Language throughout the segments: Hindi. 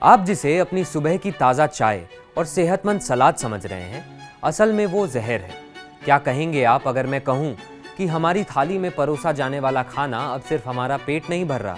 आप जिसे अपनी सुबह की ताज़ा चाय और सेहतमंद सलाद समझ रहे हैं, असल में वो जहर है। क्या कहेंगे आप अगर मैं कहूँ कि हमारी थाली में परोसा जाने वाला खाना अब सिर्फ हमारा पेट नहीं भर रहा,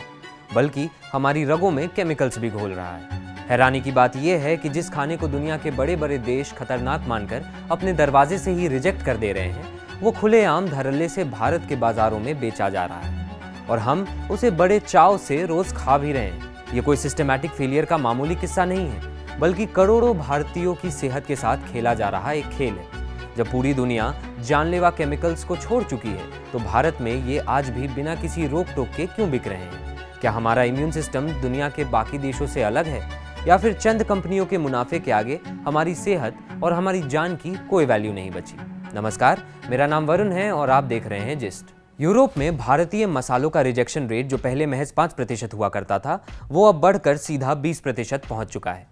बल्कि हमारी रगों में केमिकल्स भी घोल रहा है। हैरानी की बात यह है कि जिस खाने को दुनिया के बड़े बड़े देश खतरनाक मानकर अपने दरवाजे से ही रिजेक्ट कर दे रहे हैं, वो खुलेआम धड़ल्ले से भारत के बाजारों में बेचा जा रहा है और हम उसे बड़े चाव से रोज खा भी रहे हैं। ये कोई सिस्टमैटिक फेलियर का मामूली किस्सा नहीं है, बल्कि करोड़ों भारतीयों की सेहत के साथ खेला जा रहा एक खेल है। जब पूरी दुनिया जानलेवा केमिकल्स को छोड़ चुकी है, तो भारत में ये आज भी बिना किसी रोक टोक के क्यों बिक रहे हैं? क्या हमारा इम्यून सिस्टम दुनिया के बाकी देशों से अलग है, या फिर चंद कंपनियों के मुनाफे के आगे हमारी सेहत और हमारी जान की कोई वैल्यू नहीं बची? नमस्कार, मेरा नाम वरुण है और आप देख रहे हैं जिस्ट। यूरोप में भारतीय मसालों का रिजेक्शन रेट जो पहले महज 5% हुआ करता था, वो अब बढ़कर सीधा 20% पहुंच चुका है।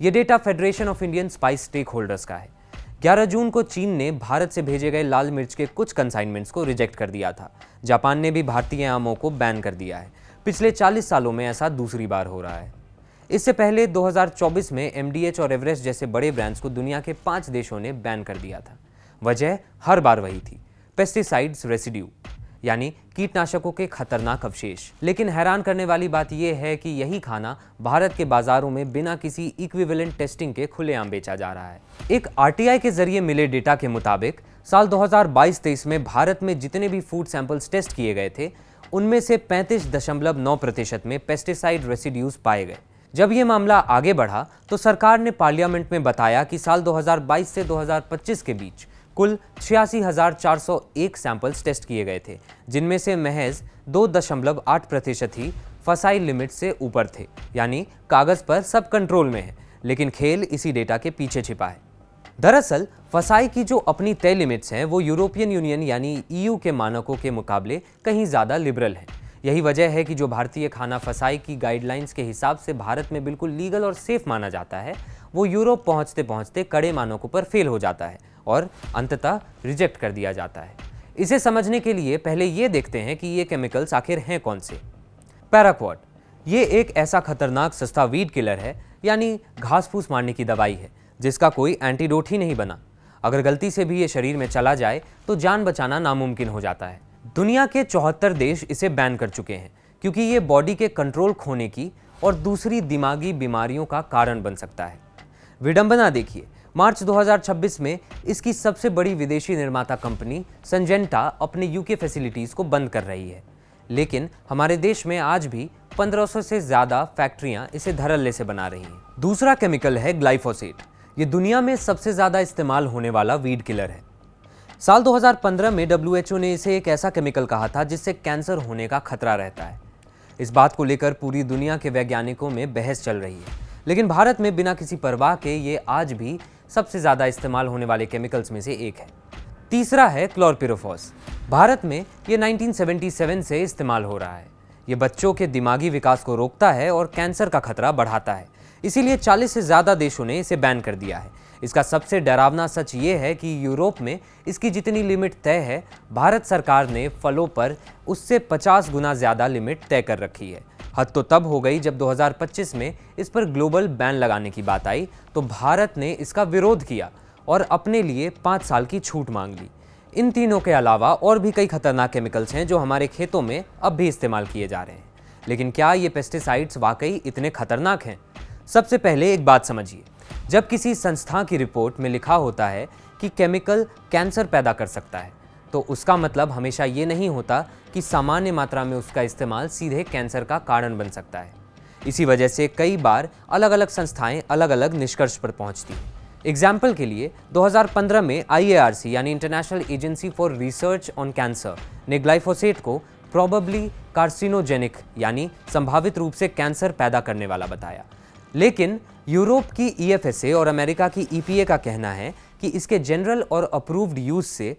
ये data federation of Indian spice stakeholders का है। 11 जून को चीन ने भारत से भेजे गए लाल मिर्च के कुछ कंसाइनमेंट्स को रिजेक्ट कर दिया था। जापान ने भी भारतीय आमों को बैन कर दिया है। पिछले 40 सालों में ऐसा दूसरी बार हो रहा है। इससे पहले 2024 में MDH और एवरेस्ट जैसे बड़े ब्रांड्स को दुनिया के 5 देशों ने बैन कर दिया था। वजह हर बार वही थी, पेस्टिसाइड्स रेसिड्यू, यानी कीटनाशकों के खतरनाक अवशेष। लेकिन हैरान करने वाली बात यह है कि यही खाना भारत के बाजारों में बिना किसी इक्विवेलेंट टेस्टिंग के खुलेआम बेचा जा रहा है। एक RTI के जरिए मिले डेटा के मुताबिक साल 2022-23 में भारत में जितने भी फूड सैंपल्स टेस्ट किए गए थे, उनमें से 35.9% में पेस्टिसाइड रेसिड्यूज पाए गए। जब ये मामला आगे बढ़ा तो सरकार ने पार्लियामेंट में बताया कि साल 2022 से 2025 के बीच कुल 86,401 सैंपल्स टेस्ट किए गए थे, जिनमें से महज 2.8% ही फसाई लिमिट से ऊपर थे। यानी कागज पर सब कंट्रोल में है, लेकिन खेल इसी डेटा के पीछे छिपा है। दरअसल फसाई की जो अपनी तय लिमिट्स हैं, वो यूरोपियन यूनियन यानी EU के मानकों के मुकाबले कहीं ज़्यादा लिबरल है। यही वजह है कि जो भारतीय खाना फसाई की गाइडलाइंस के हिसाब से भारत में बिल्कुल लीगल और सेफ माना जाता है, वो यूरोप पहुंचते पहुंचते कड़े मानकों पर फेल हो जाता है और अंततः रिजेक्ट कर दिया जाता है। इसे समझने के लिए पहले ये देखते हैं कि ये केमिकल्स आखिर हैं कौन से। पैराक्वाट ये एक ऐसा खतरनाक सस्ता वीड किलर है, यानी घास फूस मारने की दवाई है, जिसका कोई एंटीडोट ही नहीं बना। अगर गलती से भी ये शरीर में चला जाए तो जान बचाना नामुमकिन हो जाता है। दुनिया के 74 देश इसे बैन कर चुके हैं, क्योंकि ये बॉडी के कंट्रोल खोने की और दूसरी दिमागी बीमारियों का कारण बन सकता है। विडंबना देखिए, मार्च 2026 में इसकी सबसे बड़ी विदेशी निर्माता कंपनी संजेंटा अपने UK फैसिलिटीज को बंद कर रही है, लेकिन हमारे देश में आज भी 1500 से ज्यादा फैक्ट्रियां इसे धड़ल्ले से बना रही हैं। दूसरा केमिकल है ग्लाइफोसेट। ये दुनिया में सबसे ज्यादा इस्तेमाल होने वाला वीड किलर है। साल 2015 में WHO ने इसे एक ऐसा केमिकल कहा था जिससे कैंसर होने का खतरा रहता है। इस बात को लेकर पूरी दुनिया के वैज्ञानिकों में बहस चल रही है, लेकिन भारत में बिना किसी परवाह के ये आज भी सबसे ज़्यादा इस्तेमाल होने वाले केमिकल्स में से एक है। तीसरा है क्लोरपिरोफॉस। भारत में ये 1977 से इस्तेमाल हो रहा है। ये बच्चों के दिमागी विकास को रोकता है और कैंसर का खतरा बढ़ाता है, इसीलिए 40 से ज़्यादा देशों ने इसे बैन कर दिया है। इसका सबसे डरावना सच ये है कि यूरोप में इसकी जितनी लिमिट तय है, भारत सरकार ने फलों पर उससे 50 गुना ज़्यादा लिमिट तय कर रखी है। हद तो तब हो गई जब 2025 में इस पर ग्लोबल बैन लगाने की बात आई, तो भारत ने इसका विरोध किया और अपने लिए 5 साल की छूट मांग ली। इन तीनों के अलावा और भी कई खतरनाक केमिकल्स हैं जो हमारे खेतों में अब भी इस्तेमाल किए जा रहे हैं। लेकिन क्या ये पेस्टिसाइड्स वाकई इतने खतरनाक हैं? सबसे पहले एक बात समझिए, जब किसी संस्था की रिपोर्ट में लिखा होता है कि केमिकल कैंसर पैदा कर सकता है, तो उसका मतलब हमेशा ये नहीं होता कि सामान्य मात्रा में उसका इस्तेमाल सीधे कैंसर का कारण बन सकता है। इसी वजह से कई बार अलग अलग संस्थाएं अलग अलग निष्कर्ष पर पहुंचती हैं। एग्जाम्पल के लिए 2015 में IARC यानी international agency for research on cancer ने ग्लाइफोसेट को प्रोबेबली कार्सिनोजेनिक यानी संभावित रूप से कैंसर पैदा करने वाला बताया। लेकिन यूरोप की EFSA और अमेरिका की EPA का कहना है कि इसके जनरल और अप्रूव्ड यूज से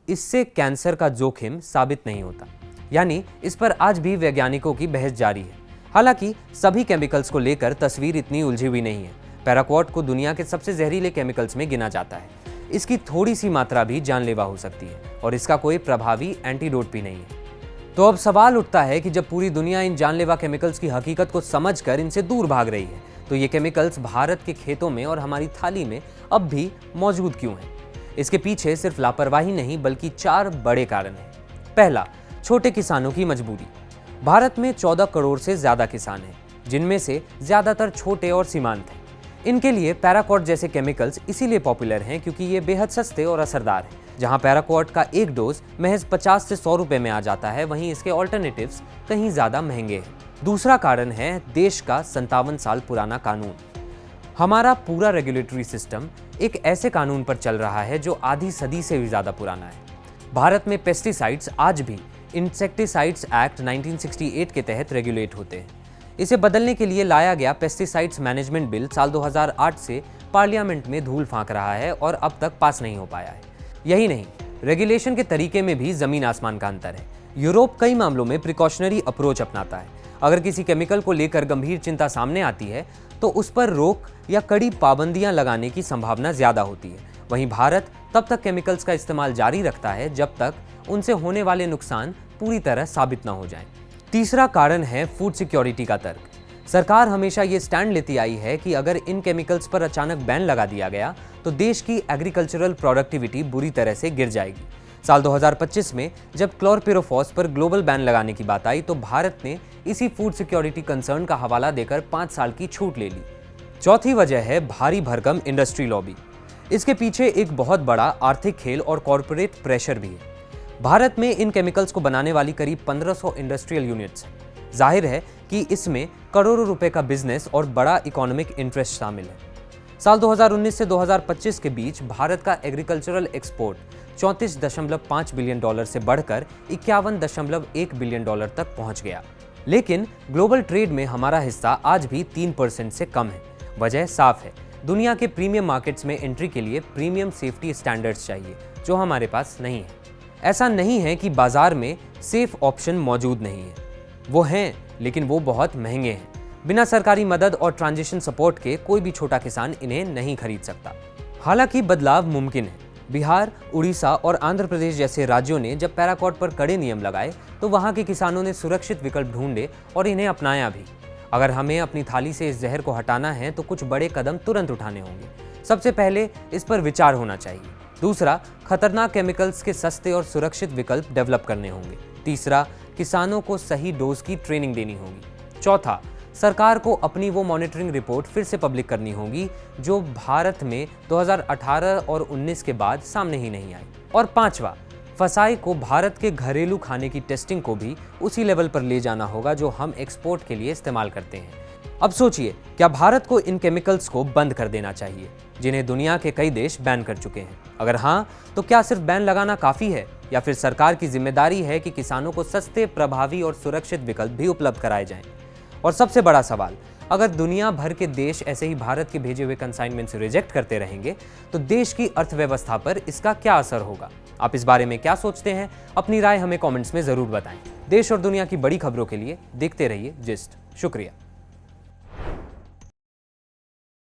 इससे कैंसर का जोखिम साबित नहीं होता। यानी इस पर आज भी वैज्ञानिकों की बहस जारी है। हालांकि सभी केमिकल्स को लेकर तस्वीर इतनी उलझी हुई नहीं है। पैराक्वाट को दुनिया के सबसे जहरीले केमिकल्स में गिना जाता है। इसकी थोड़ी सी मात्रा भी जानलेवा हो सकती है और इसका कोई प्रभावी एंटीडोट भी नहीं है। तो अब सवाल उठता है कि जब पूरी दुनिया इन जानलेवा केमिकल्स की हकीकत को समझकर इनसे दूर भाग रही है, तो ये केमिकल्स भारत के खेतों में और हमारी थाली में अब भी मौजूद क्यों हैं? इसके पीछे सिर्फ लापरवाही नहीं बल्कि 4 बड़े कारण हैं। पहला, छोटे किसानों की मजबूरी। भारत में 14 करोड़ से ज्यादा किसान हैं, जिनमें से ज्यादातर छोटे और सीमांत हैं। इनके लिए पैराक्वाट जैसे केमिकल्स इसीलिए पॉपुलर हैं क्योंकि ये बेहद सस्ते और असरदार हैं। जहां पैराक्वाट का एक डोज महज 50 से 100 रुपए में आ जाता है, वहीं इसके ऑल्टरनेटिव्स कहीं ज्यादा महंगे हैं। दूसरा कारण है देश का 57 साल पुराना कानून। हमारा पूरा रेगुलेटरी सिस्टम एक ऐसे कानून पर चल रहा है जो आधी सदी से भी ज्यादा पुराना है। भारत में पेस्टिसाइड्स आज भी इंसेक्टिसाइड्स एक्ट 1968 के तहत रेगुलेट होते हैं। इसे बदलने के लिए लाया गया पेस्टिसाइड्स मैनेजमेंट बिल साल 2008 से पार्लियामेंट में धूल फांक रहा है और अब तक पास नहीं हो पाया है। यही नहीं, रेगुलेशन के तरीके में भी जमीन आसमान का अंतर है। यूरोप कई मामलों में प्रिकॉशनरी अप्रोच अपनाता है। अगर किसी केमिकल को लेकर गंभीर चिंता सामने आती है तो उस पर रोक या कड़ी पाबंदियां लगाने की संभावना ज्यादा होती है। वहीं भारत तब तक केमिकल्स का इस्तेमाल जारी रखता है जब तक उनसे होने वाले नुकसान पूरी तरह साबित न हो जाएं। तीसरा कारण है फूड सिक्योरिटी का तर्क। सरकार हमेशा ये स्टैंड लेती आई है कि अगर इन केमिकल्स पर अचानक बैन लगा दिया गया तो देश की एग्रीकल्चरल प्रोडक्टिविटी बुरी तरह से गिर जाएगी। साल 2025 में जब क्लोरपिरोफॉस पर ग्लोबल बैन लगाने की बात आई तो भारत ने इसी फूड सिक्योरिटी कंसर्न का हवाला देकर 5 साल की छूट ले ली। चौथी वजह है भारी भरकम इंडस्ट्री लॉबी। इसके पीछे एक बहुत बड़ा आर्थिक खेल और कॉरपोरेट प्रेशर भी है। भारत में इन केमिकल्स को बनाने वाली करीब 1500 इंडस्ट्रियल यूनिट्स हैं। जाहिर है कि इसमें करोड़ों रुपए का बिजनेस और बड़ा इकोनॉमिक इंटरेस्ट शामिल है। साल 2019 से 2025 के बीच भारत का एग्रीकल्चरल एक्सपोर्ट 34.5 बिलियन डॉलर से बढ़कर 51.1 बिलियन डॉलर तक पहुंच गया। लेकिन ग्लोबल ट्रेड में हमारा हिस्सा आज भी 3% से कम है। वजह साफ है, दुनिया के प्रीमियम मार्केट्स में एंट्री के लिए प्रीमियम सेफ्टी स्टैंडर्ड्स चाहिए, जो हमारे पास नहीं है। ऐसा नहीं है कि बाजार में सेफ ऑप्शन मौजूद नहीं है, वो हैं, लेकिन वो बहुत महंगे हैं। बिना सरकारी मदद और ट्रांजिशन सपोर्ट के कोई भी छोटा किसान इन्हें नहीं खरीद सकता। हालांकि बदलाव मुमकिन है। बिहार, उड़ीसा और आंध्र प्रदेश जैसे राज्यों ने जब पैराक्वाट पर कड़े नियम लगाए तो वहां के किसानों ने सुरक्षित विकल्प ढूंढे और इन्हें अपनाया भी। अगर हमें अपनी थाली से इस जहर को हटाना है तो कुछ बड़े कदम तुरंत उठाने होंगे। सबसे पहले इस पर विचार होना चाहिए। दूसरा, खतरनाक केमिकल्स के सस्ते और सुरक्षित विकल्प डेवलप करने होंगे। तीसरा, किसानों को सही डोज की ट्रेनिंग देनी होगी। चौथा, सरकार को अपनी वो मॉनिटरिंग रिपोर्ट फिर से पब्लिक करनी होगी जो भारत में 2018 और 19 के बाद सामने ही नहीं आई। और पांचवा, फसाई को भारत के घरेलू खाने की टेस्टिंग को भी उसी लेवल पर ले जाना होगा जो हम एक्सपोर्ट के लिए इस्तेमाल करते हैं। अब सोचिए, क्या भारत को इन केमिकल्स को बंद कर देना चाहिए जिन्हें दुनिया के कई देश बैन कर चुके हैं? अगर हाँ, तो क्या सिर्फ बैन लगाना काफी है या फिर सरकार की जिम्मेदारी है कि किसानों को सस्ते, प्रभावी और सुरक्षित विकल्प भी उपलब्ध कराए जाएं? और सबसे बड़ा सवाल, अगर दुनिया भर के देश ऐसे ही भारत के भेजे हुए कंसाइनमेंट्स रिजेक्ट करते रहेंगे तो देश की अर्थव्यवस्था पर इसका क्या असर होगा? आप इस बारे में क्या सोचते हैं? अपनी राय हमें कमेंट्स में जरूर बताएं। देश और दुनिया की बड़ी खबरों के लिए देखते रहिए जिस्ट। शुक्रिया।